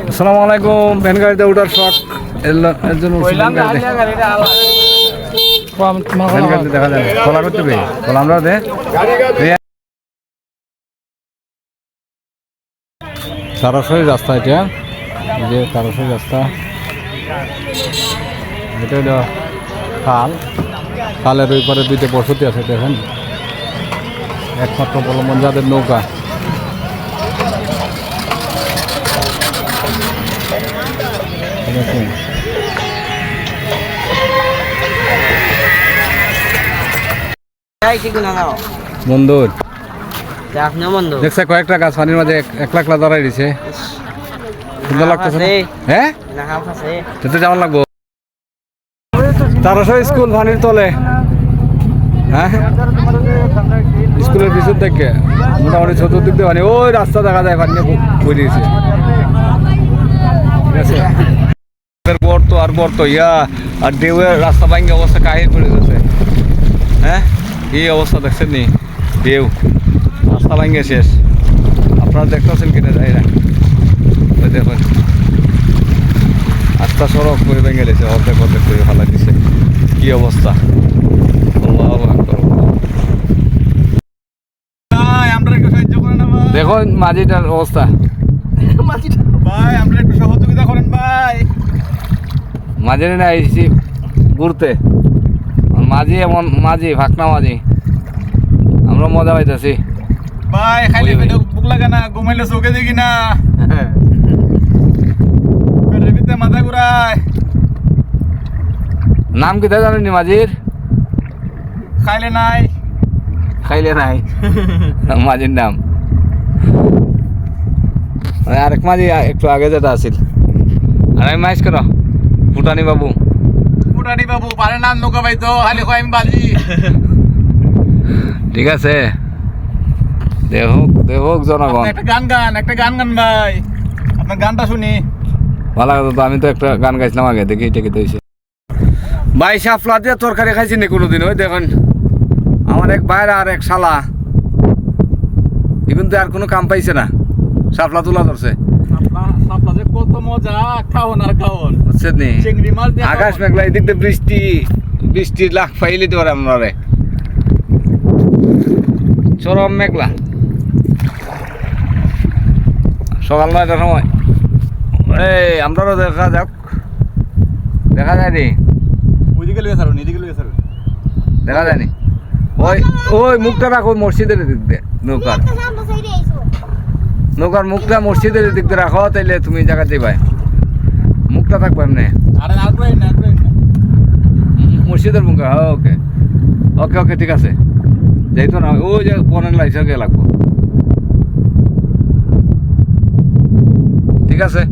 আসসালামু আলাইকুম। ভ্যান গাড়িতে ওঠার শখ এর জন্য ভ্যান গাড়িতে দেখা যায় খোলা করতে হবে খোলা আমরা তারাসই রাস্তা এটা যে তারাসই রাস্তা এটা হলো খাল খালের ওই পারে দুইটা বসতি আছে দেখেন একমাত্র অবলম্বন যাদের নৌকা বন্ধুর দেখছে কয়েকটা গাছ পানির মাঝে একলা একলা দাঁড়াই দিছে সুন্দর লাগতেছে হ্যাঁ যেতে যেমন লাগবো তারশো স্কুল পানির তলে হ্যাঁ স্কুলের পিছন থেকে মোটামুটি চতুর্দিক দিয়ে পানি ওই রাস্তা দেখা যায় পানি বই দিয়েছে ঠিক আছে গর্ত আর গর্ত ইয়া আর ঢেউয়ের রাস্তা ভাঙ্গি অবস্থা কাহিল করে যাচ্ছে হ্যাঁ এই অবস্থা দেখছেন নি ঢেউ রাস্তা ভাঙ্গে শেষ আপনারা দেখতেছেন কিনা যাই না ওই দেখুন রাস্তা সড়ক করে ভেঙে গেছে অর্ধেক অর্ধেক করে ভালো দিছে কি অবস্থা দেখুন মাঝিটার অবস্থা ভাই আমরা একটু সহযোগিতা করেন ভাই মাঝে না আইসি ঘুরতে মাঝি এমন মাঝি ফাঁকনা মাঝি আমরা মজা পাইতেছি ভাই খাইলে বুক লাগে না ঘুমাইলে চোখে দেখি না মাথা ঘুরায় নাম কি জানেন মাঝির খাইলে নাই মাঝির নাম আরেক মাঝি একটু আগে যেটা আছিল আর আমি মাইস করো ফুটানি বাবু পারে না নৌকা ভাই তো খালি কয় আমি বাজি ঠিক আছে দেখুক জনগণ একটা গান ভাই আপনার গানটা শুনি ভালো কথা তো আমি তো একটা গান গাইছিলাম আগে দেখি এটা কি হয়েছে ভাই শাপলা দিয়ে তরকারি খাইছি নি কোনোদিন ওই দেখুন আমার এক ভাইরা আর এক শালা এখন তো আর কোনো কাম পাইছে না শাপলা তোলা ধরছে কত মজা খাওন আর খাওন বুঝছেন নি আকাশ মেঘলা এদিক দিয়ে বৃষ্টির লাখ পাইলে তো আমরা চরম মেঘলা সকাল 9টার সময় এই আমরাও দেখা যায় নি ওইদিকে লয়ে ছাড়ুন এদিকে লয়ে ছাড়ুন দেখা যায়নি ওই মুখটা রাখো মসজিদের দিক দিয়ে নৌকার মুখটা মসজিদের দিক দিয়ে রাখো তাইলে তুমি জায়গা দিবাই মুখটা থাকবো এমনি মসজিদের মুখে ওকে ওকে ওকে ঠিক আছে যেহেতু না ওই যে পনেরো লাইসে লাগবো ঠিক আছে